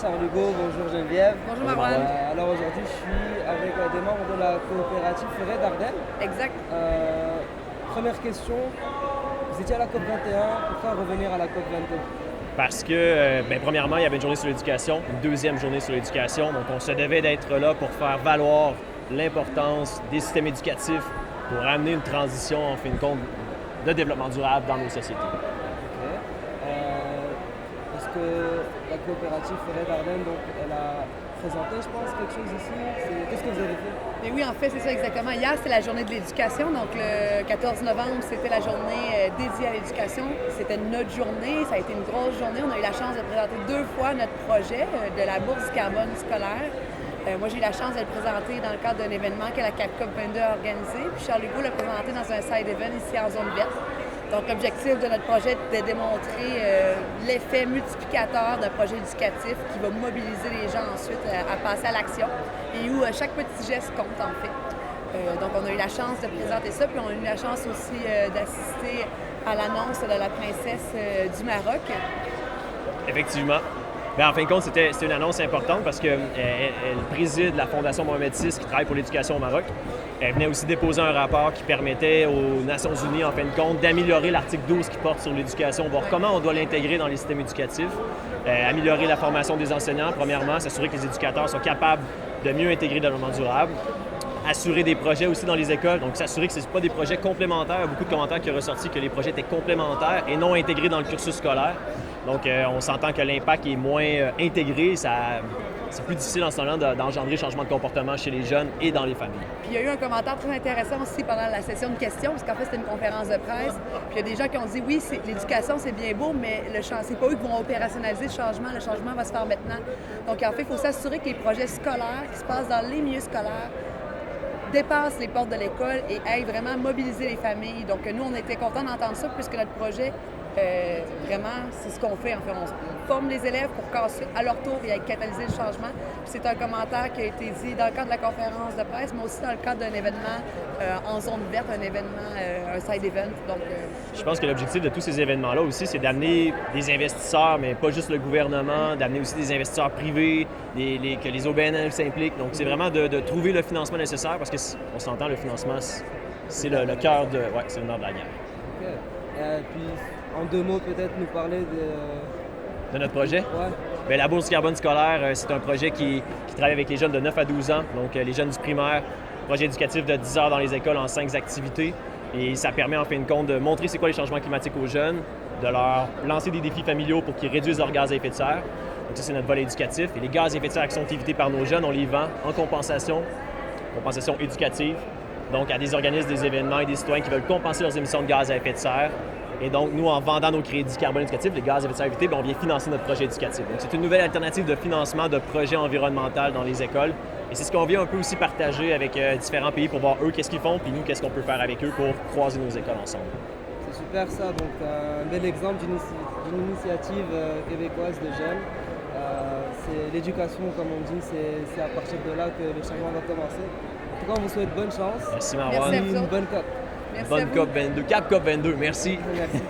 Charles Hugo, bonjour Geneviève. Bonjour Marwan. Alors aujourd'hui, je suis avec des membres de la coopérative Forêt d'Ardenne. Exact. Première question, vous étiez à la COP 21, pourquoi revenir à la COP 22? Parce que, premièrement, il y avait une journée sur l'éducation, une deuxième journée sur l'éducation. Donc, on se devait d'être là pour faire valoir l'importance des systèmes éducatifs pour amener une transition, en fin de compte, de développement durable dans nos sociétés. Okay. Est-ce que la coopérative Forêt d'Ardenne, donc, elle a présenté, je pense, quelque chose ici? Qu'est-ce que vous avez fait? Mais oui, en fait, c'est ça exactement. Hier, c'était la journée de l'éducation. Donc, le 14 novembre, c'était la journée dédiée à l'éducation. C'était notre journée. Ça a été une grosse journée. On a eu la chance de présenter 2 fois notre projet de la bourse carbone scolaire. Moi, j'ai eu la chance de le présenter dans le cadre d'un événement que la COP 22 a organisé. Puis Charles Hugo l'a présenté dans un side event ici en zone verte. Donc, l'objectif de notre projet est de démontrer l'effet multiplicateur d'un projet éducatif qui va mobiliser les gens ensuite à passer à l'action et où chaque petit geste compte, en fait. Donc, on a eu la chance de présenter ça, puis on a eu la chance aussi d'assister à l'annonce de la princesse du Maroc. Effectivement. Bien, en fin de compte, c'était une annonce importante parce qu'elle préside la Fondation Mohamed VI qui travaille pour l'éducation au Maroc. Elle venait aussi déposer un rapport qui permettait aux Nations Unies, en fin de compte, d'améliorer l'article 12 qui porte sur l'éducation, voir comment on doit l'intégrer dans les systèmes éducatifs, améliorer la formation des enseignants, premièrement, s'assurer que les éducateurs sont capables de mieux intégrer le développement durable, assurer des projets aussi dans les écoles, donc s'assurer que ce ne sont pas des projets complémentaires. Il y a beaucoup de commentaires qui ont ressorti que les projets étaient complémentaires et non intégrés dans le cursus scolaire. Donc, on s'entend que l'impact est moins intégré. C'est plus difficile en ce moment d'engendrer changement de comportement chez les jeunes et dans les familles. Puis il y a eu un commentaire très intéressant aussi pendant la session de questions, parce qu'en fait, c'était une conférence de presse. Puis il y a des gens qui ont dit, oui, l'éducation, c'est bien beau, mais c'est pas eux qui vont opérationnaliser le changement va se faire maintenant. Donc, en fait, il faut s'assurer que les projets scolaires qui se passent dans les milieux scolaires dépassent les portes de l'école et aillent vraiment mobiliser les familles. Donc, nous, on était contents d'entendre ça, puisque notre projet, vraiment, c'est ce qu'on fait. En fait, on forme les élèves pour qu'ensuite, à leur tour, ils aillent catalyser le changement. Puis c'est un commentaire qui a été dit dans le cadre de la conférence de presse, mais aussi dans le cadre d'un événement en zone verte, un événement, un side event. Donc, je pense que l'objectif de tous ces événements-là aussi, c'est d'amener des investisseurs, mais pas juste le gouvernement, d'amener aussi des investisseurs privés, que les OBNL s'impliquent. Donc, c'est vraiment de trouver le financement nécessaire parce qu'on s'entend, le financement, c'est le cœur de... Ouais, c'est le nerf de la guerre. OK. Puis, en 2 mots, peut-être nous parler de notre projet? Ouais. Bien, la bourse carbone scolaire, c'est un projet qui travaille avec les jeunes de 9 à 12 ans, donc les jeunes du primaire, projet éducatif de 10 heures dans les écoles en 5 activités. Et ça permet en fin de compte de montrer c'est quoi les changements climatiques aux jeunes, de leur lancer des défis familiaux pour qu'ils réduisent leurs gaz à effet de serre. Donc ça, c'est notre volet éducatif. Et les gaz à effet de serre qui sont évités par nos jeunes, on les vend en compensation éducative, donc à des organismes, des événements et des citoyens qui veulent compenser leurs émissions de gaz à effet de serre. Et donc, nous, en vendant nos crédits carbone éducatifs, les gaz à effet de serre évités, on vient financer notre projet éducatif. Donc, c'est une nouvelle alternative de financement de projets environnementaux dans les écoles. Et c'est ce qu'on vient un peu aussi partager avec différents pays pour voir eux qu'est-ce qu'ils font, puis nous, qu'est-ce qu'on peut faire avec eux pour croiser nos écoles ensemble. C'est super ça, donc un bel exemple d'une initiative québécoise de jeunes. C'est l'éducation, comme on dit, c'est à partir de là que le changement va commencer. En tout cas, on vous souhaite bonne chance. Merci Marwan. Merci à vous. Une bonne COP. merci Bonne COP 22. Cap COP 22. Merci. Merci.